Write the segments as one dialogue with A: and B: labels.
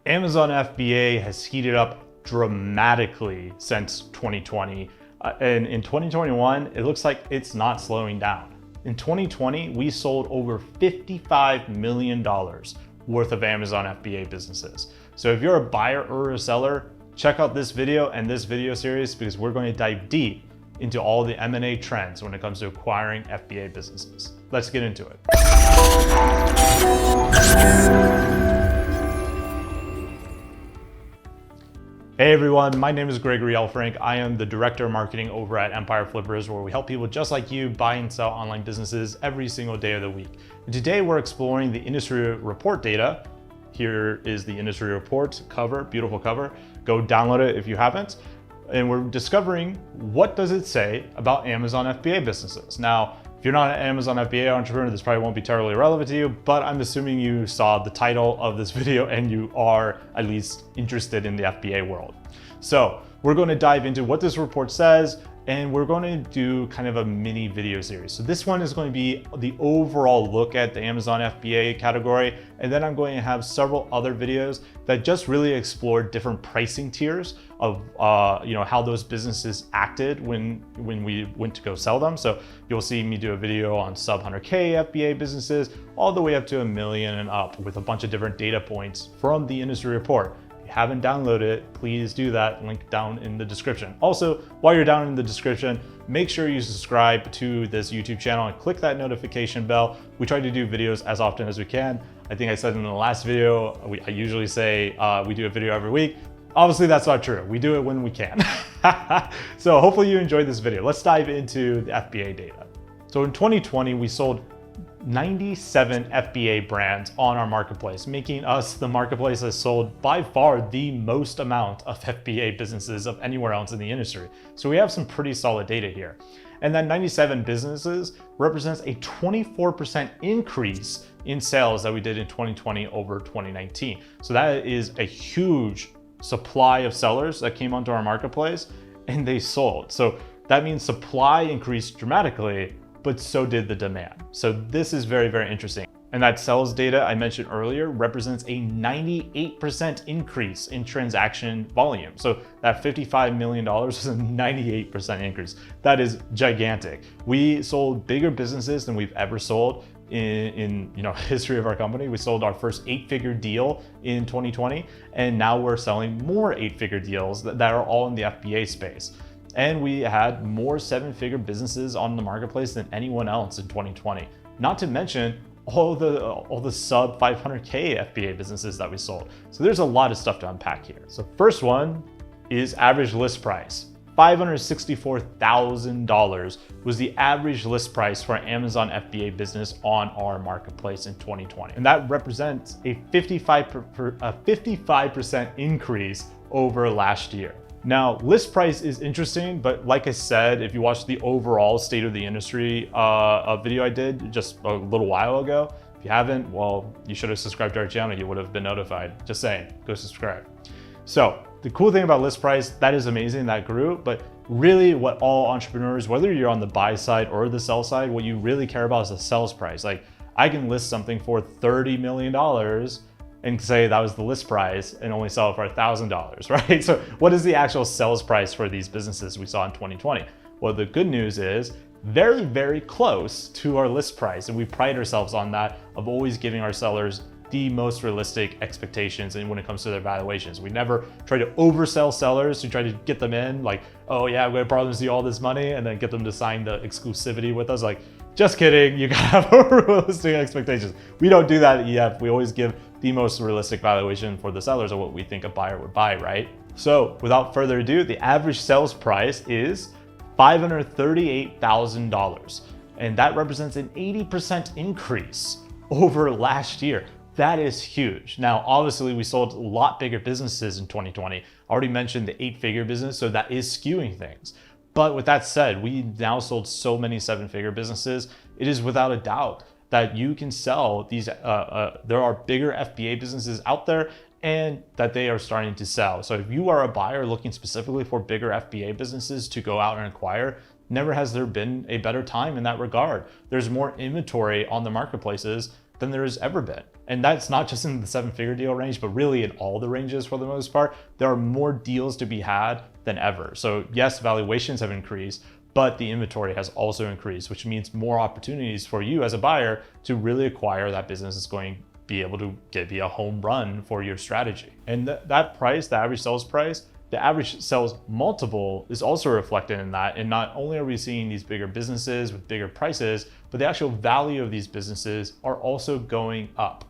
A: Amazon FBA has heated up dramatically since 2020. And in 2021, it looks like it's not slowing down. In 2020, we sold over $55 million worth of Amazon FBA businesses. So if you're a buyer or a seller, check out this video and this video series because we're going to dive deep into all the M&A trends when it comes to acquiring FBA businesses. Let's get into it. Hey everyone, my name is Gregory L. Frank. I am the Director of Marketing over at Empire Flippers, where we help people just like you buy and sell online businesses every single day of the week. And today we're exploring the industry report data. Here is the industry report cover, beautiful cover. Go download it if you haven't. And we're discovering what does it say about Amazon FBA businesses. Now, if you're not an Amazon FBA entrepreneur, this probably won't be terribly relevant to you, but I'm assuming you saw the title of this video and you are at least interested in the FBA world. So we're going to dive into what this report says, and we're going to do kind of a mini video series. So this one is going to be the overall look at the Amazon FBA category. And then I'm going to have several other videos that just really explore different pricing tiers of how those businesses acted when we went to go sell them. So you'll see me do a video on sub 100K FBA businesses all the way up to $1 million and up with a bunch of different data points from the industry report. Haven't downloaded it, please do that, link down in the description. Also, while you're down in the description, make sure you subscribe to this YouTube channel and click that notification bell. We try to do videos as often as we can. I think I said in the last video, I usually say we do a video every week. Obviously that's not true. We do it when we can. So hopefully you enjoyed this video. Let's dive into the FBA data. So in 2020, we sold 97 FBA brands on our marketplace, making us the marketplace that sold by far the most amount of FBA businesses of anywhere else in the industry. So we have some pretty solid data here. And that 97 businesses represents a 24% increase in sales that we did in 2020 over 2019. So that is a huge supply of sellers that came onto our marketplace and they sold. So that means supply increased dramatically, but so did the demand. So this is very, very interesting. And that sales data I mentioned earlier represents a 98% increase in transaction volume. So that $55 million is a 98% increase. That is gigantic. We sold bigger businesses than we've ever sold in history of our company. We sold our first 8-figure deal in 2020, and now we're selling more 8-figure deals that are all in the FBA space. And we had more 7-figure businesses on the marketplace than anyone else in 2020. Not to mention all the sub 500K FBA businesses that we sold. So there's a lot of stuff to unpack here. So first one is average list price. $564,000 was the average list price for an Amazon FBA business on our marketplace in 2020. And that represents a 55% increase over last year. Now, list price is interesting, but like I said, if you watch the overall state of the industry video I did just a little while ago, if you haven't, well, you should have subscribed to our channel. You would have been notified. Just saying, go subscribe. So the cool thing about list price, that is amazing, that grew, but really what all entrepreneurs, whether you're on the buy side or the sell side, what you really care about is the sales price. Like I can list something for $30 million and say that was the list price and only sell it for $1,000, right? So what is the actual sales price for these businesses we saw in 2020? Well, the good news is very, very close to our list price. And we pride ourselves on that, of always giving our sellers the most realistic expectations and when it comes to their valuations. We never try to oversell sellers to try to get them in like, oh yeah, I'm gonna promise you all this money and then get them to sign the exclusivity with us. Like, just kidding, you gotta have realistic expectations. We don't do that at EF. We always give the most realistic valuation for the sellers of what we think a buyer would buy, right? So without further ado, the average sales price is $538,000. And that represents an 80% increase over last year. That is huge. Now, obviously we sold a lot bigger businesses in 2020. I already mentioned the 8-figure business, so that is skewing things. But with that said, we now sold so many 7-figure businesses. It is without a doubt that you can sell these, there are bigger FBA businesses out there and that they are starting to sell. So if you are a buyer looking specifically for bigger FBA businesses to go out and acquire, never has there been a better time in that regard. There's more inventory on the marketplaces than there has ever been. And that's not just in the 7-figure deal range, but really in all the ranges for the most part. There are more deals to be had than ever. So yes, valuations have increased, but the inventory has also increased, which means more opportunities for you as a buyer to really acquire that business is going to be able to give you a home run for your strategy. And that price, the average sales price, the average sales multiple is also reflected in that. And not only are we seeing these bigger businesses with bigger prices, but the actual value of these businesses are also going up.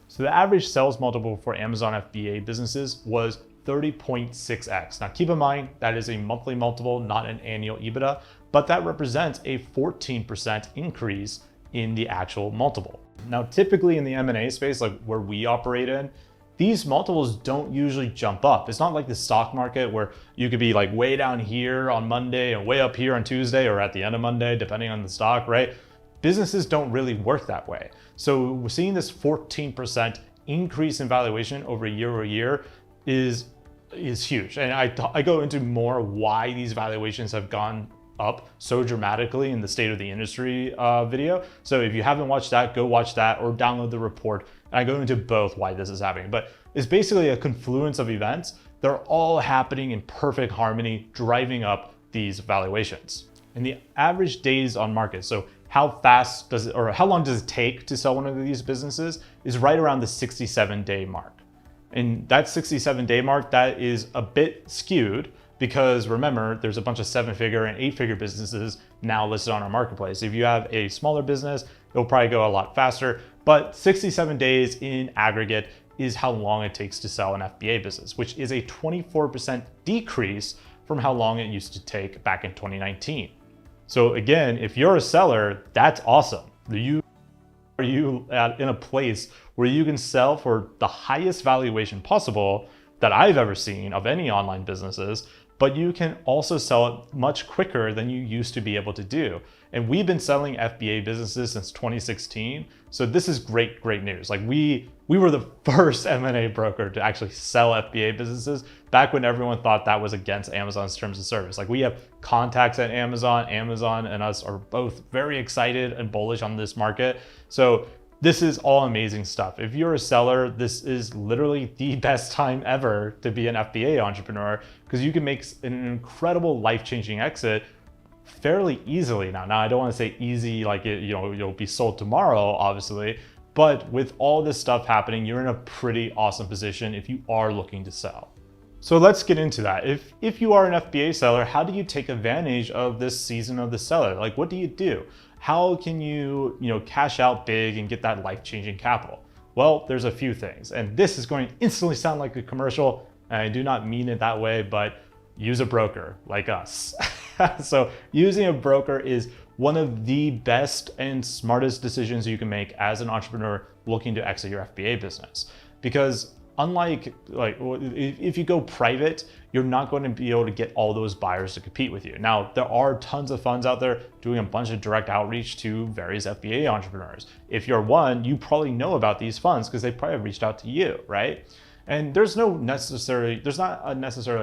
A: So the average sales multiple for Amazon FBA businesses was 30.6x. Now keep in mind, that is a monthly multiple, not an annual EBITDA, but that represents a 14% increase in the actual multiple. Now, typically in the M&A space, like where we operate in, these multiples don't usually jump up. It's not like the stock market where you could be like way down here on Monday and way up here on Tuesday or at the end of Monday, depending on the stock, right? Businesses don't really work that way. So we're seeing this 14% increase in valuation over year is huge. And I go into more why these valuations have gone up so dramatically in the state of the industry video. So if you haven't watched that, go watch that or download the report. And I go into both why this is happening. But it's basically a confluence of events. They're all happening in perfect harmony, driving up these valuations. And the average days on market, so how fast does it, or how long does it take to sell one of these businesses, is right around the 67-day mark. And that 67-day mark, that is a bit skewed because remember, there's a bunch of 7-figure and 8-figure businesses now listed on our marketplace. If you have a smaller business, it'll probably go a lot faster, but 67 days in aggregate is how long it takes to sell an FBA business, which is a 24% decrease from how long it used to take back in 2019. So again, if you're a seller, that's awesome. Are you in a place where you can sell for the highest valuation possible that I've ever seen of any online businesses, but you can also sell it much quicker than you used to be able to do. And we've been selling FBA businesses since 2016. So this is great news. Like we were the first M&A broker to actually sell FBA businesses back when everyone thought that was against Amazon's terms of service. Like we have contacts at Amazon. Amazon and us are both very excited and bullish on this market. So this is all amazing stuff. If you're a seller, this is literally the best time ever to be an FBA entrepreneur because you can make an incredible life-changing exit fairly easily now. Now, I don't want to say easy like you'll be sold tomorrow, obviously, but with all this stuff happening, you're in a pretty awesome position if you are looking to sell. So let's get into that. If you are an FBA seller, how do you take advantage of this season of the seller? Like, what do you do? How can you cash out big and get that life-changing capital? Well, there's a few things, and this is going to instantly sound like a commercial, and I do not mean it that way, but use a broker like us. So using a broker is one of the best and smartest decisions you can make as an entrepreneur looking to exit your FBA business. Because unlike if you go private, you're not going to be able to get all those buyers to compete with you. Now, there are tons of funds out there doing a bunch of direct outreach to various FBA entrepreneurs. If you're one, you probably know about these funds because they probably have reached out to you, right? And there's not necessarily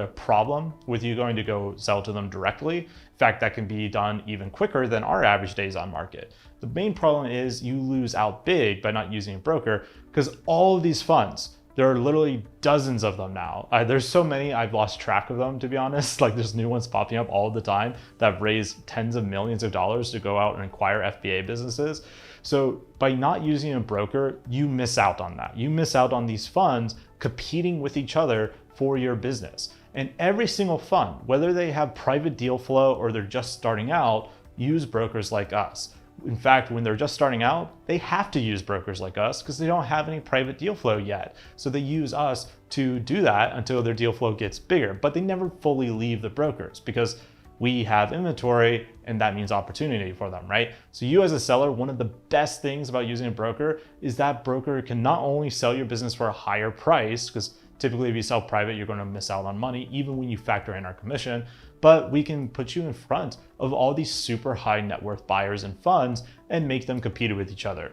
A: a problem with you going to go sell to them directly. In fact, that can be done even quicker than our average days on market. The main problem is you lose out big by not using a broker because all of these funds, there are literally dozens of them now. There's so many, I've lost track of them, to be honest. Like there's new ones popping up all the time that have raised tens of millions of dollars to go out and acquire FBA businesses. So by not using a broker, you miss out on that. You miss out on these funds competing with each other for your business. And every single fund, whether they have private deal flow or they're just starting out, use brokers like us. In fact, when they're just starting out, they have to use brokers like us because they don't have any private deal flow yet. So they use us to do that until their deal flow gets bigger, but they never fully leave the brokers because we have inventory and that means opportunity for them, right? So you as a seller, one of the best things about using a broker is that broker can not only sell your business for a higher price, because typically if you sell private, you're going to miss out on money, even when you factor in our commission, but we can put you in front of all these super high net worth buyers and funds and make them compete with each other.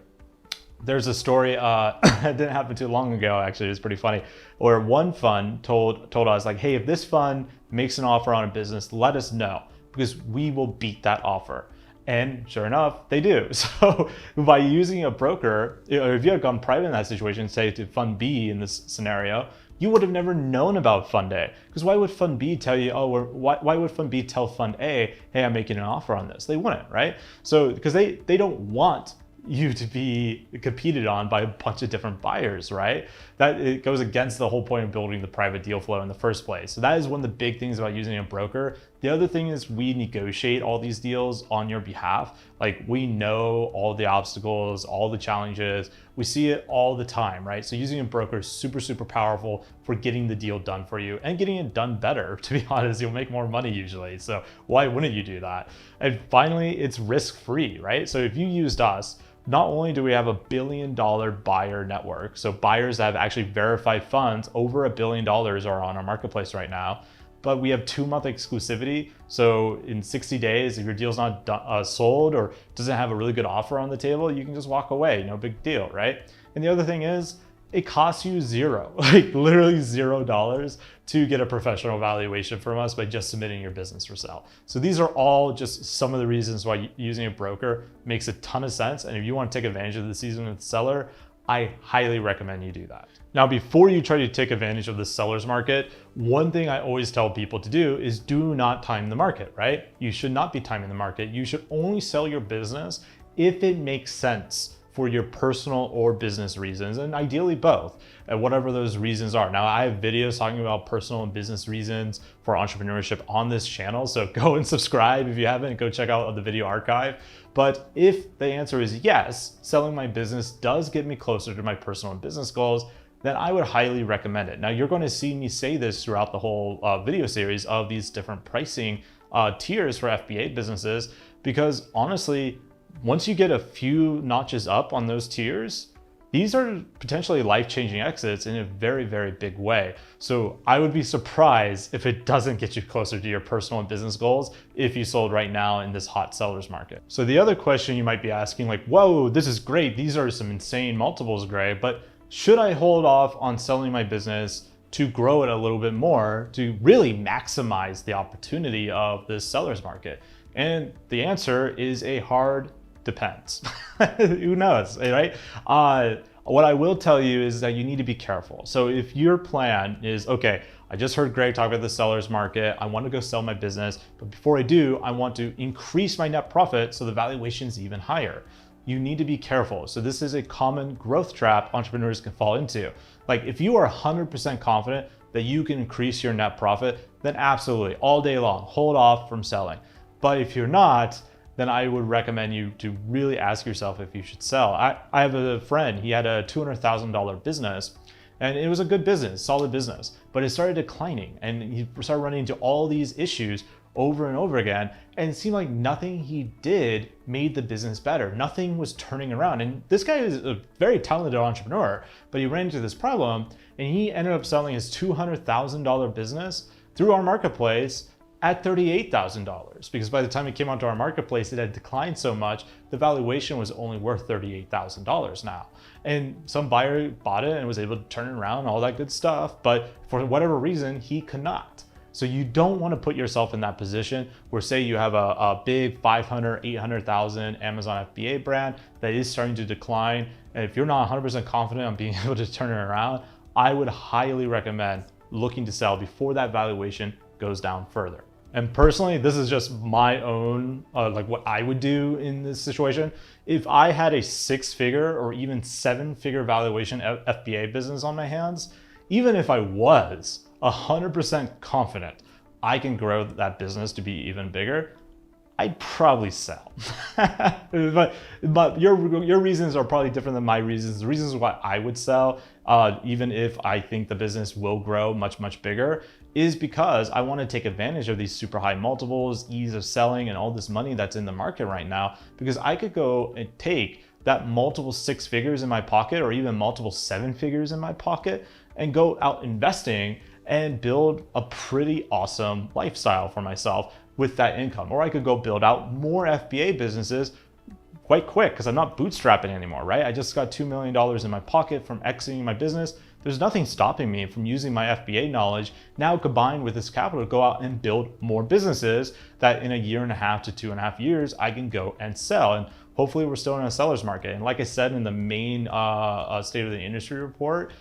A: There's a story, it didn't happen too long ago, actually, it's pretty funny, where one fund told us like, hey, if this fund makes an offer on a business, let us know because we will beat that offer. And sure enough, they do. So by using a broker, if you had gone private in that situation, say to Fund B in this scenario, you would have never known about Fund A. Because why would Fund B tell you, why would Fund B tell Fund A, hey, I'm making an offer on this? They wouldn't, right? So because they don't want you to be competed on by a bunch of different buyers, right? That it goes against the whole point of building the private deal flow in the first place. So that is one of the big things about using a broker. The other thing is we negotiate all these deals on your behalf. Like we know all the obstacles, all the challenges. We see it all the time, right? So using a broker is super, super powerful for getting the deal done for you and getting it done better. To be honest, you'll make more money usually. So why wouldn't you do that? And finally, it's risk-free, right? So if you used us, not only do we have $1 billion buyer network, so buyers that have actually verified funds over $1 billion are on our marketplace right now, but we have 2-month exclusivity. So in 60 days, if your deal's not sold or doesn't have a really good offer on the table, you can just walk away, no big deal, right? And the other thing is, it costs you zero, like literally $0 to get a professional valuation from us by just submitting your business for sale. So these are all just some of the reasons why using a broker makes a ton of sense. And if you want to take advantage of the seasoned seller, I highly recommend you do that. Now, before you try to take advantage of the seller's market, one thing I always tell people to do is do not time the market, right? You should not be timing the market. You should only sell your business if it makes sense for your personal or business reasons, and ideally both, and whatever those reasons are. Now, I have videos talking about personal and business reasons for entrepreneurship on this channel, so go and subscribe if you haven't, go check out the video archive. But if the answer is yes, selling my business does get me closer to my personal and business goals, then I would highly recommend it. Now, you're going to see me say this throughout the whole video series of these different pricing tiers for FBA businesses, because honestly, once you get a few notches up on those tiers, these are potentially life-changing exits in a very, very big way. So I would be surprised if it doesn't get you closer to your personal and business goals if you sold right now in this hot seller's market. So the other question you might be asking, like, whoa, this is great. These are some insane multiples, Gray, but should I hold off on selling my business to grow it a little bit more to really maximize the opportunity of this seller's market? And the answer is a hard depends. Who knows, right? What I will tell you is that you need to be careful. So if your plan is, okay, I just heard Greg talk about the seller's market, I want to go sell my business, but before I do, I want to increase my net profit so the valuation is even higher. You need to be careful. So this is a common growth trap entrepreneurs can fall into. Like if you are 100% confident that you can increase your net profit, then absolutely, all day long, hold off from selling. But if you're not, then I would recommend you to really ask yourself if you should sell. I have a friend, he had a $200,000 business and it was a good business, solid business, but it started declining and he started running into all these issues over and over again. And it seemed like nothing he did made the business better. Nothing was turning around. And this guy is a very talented entrepreneur, but he ran into this problem and he ended up selling his $200,000 business through our marketplace at $38,000, because by the time it came onto our marketplace, it had declined so much, the valuation was only worth $38,000 now. And some buyer bought it and was able to turn it around, all that good stuff, but for whatever reason, he could not. So you don't want to put yourself in that position where say you have a big 500, 800,000 Amazon FBA brand that is starting to decline. And if you're not 100% confident on being able to turn it around, I would highly recommend looking to sell before that valuation goes down further. And personally, this is just my own, like what I would do in this situation. If I had a 6-figure or even 7-figure valuation FBA business on my hands, even if I was 100% confident I can grow that business to be even bigger, I'd probably sell. but your reasons are probably different than my reasons. The reasons why I would sell, even if I think the business will grow much, much bigger, is because I want to take advantage of these super high multiples, ease of selling, and all this money that's in the market right now, because I could go and take that multiple 6 figures in my pocket or even multiple 7 figures in my pocket and go out investing and build a pretty awesome lifestyle for myself with that income. Or I could go build out more FBA businesses quite quick because I'm not bootstrapping anymore, right? I just got $2 million in my pocket from exiting my business. there's nothing stopping me from using my FBA knowledge now combined with this capital to go out and build more businesses that in a year and a half to 2.5 years, I can go and sell. And hopefully we're still in a seller's market. And like I said in the main state of the industry report,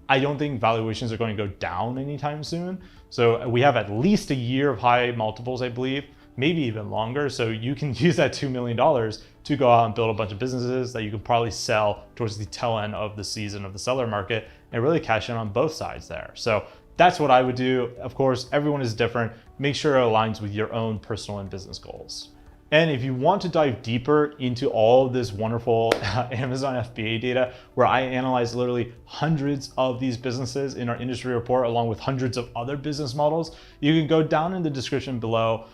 A: I don't think valuations are going to go down anytime soon. So we have at least a year of high multiples, I believe, maybe even longer. So you can use that $2 million to go out and build a bunch of businesses that you can probably sell towards the tail end of the season of the seller market and really cash in on both sides there. So that's what I would do. Of course, everyone is different. Make sure it aligns with your own personal and business goals. And if you want to dive deeper into all of this wonderful Amazon FBA data, where I analyze literally hundreds of these businesses in our industry report, along with hundreds of other business models, you can go down in the description below.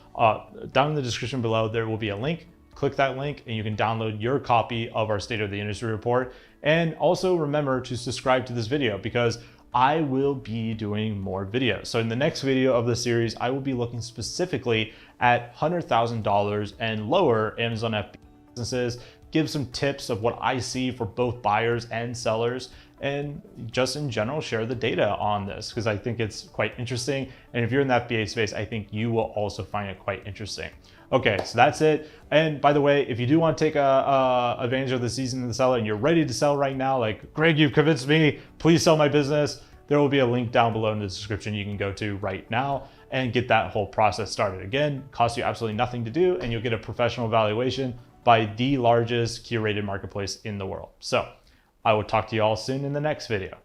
A: There will be a link. Click that link and you can download your copy of our State of the Industry report. And also remember to subscribe to this video because I will be doing more videos. So in the next video of the series, I will be looking specifically at $100,000 and lower Amazon FBA businesses, give some tips of what I see for both buyers and sellers, and just in general share the data on this because I think it's quite interesting. And if you're in the FBA space, I think you will also find it quite interesting. Okay, so that's it. And by the way, if you do want to take advantage of the season of the seller and you're ready to sell right now, like, Greg, you've convinced me, please sell my business, there will be a link down below in the description you can go to right now and get that whole process started. Again, costs you absolutely nothing to do, and you'll get a professional valuation by the largest curated marketplace in the world. So I will talk to you all soon in the next video.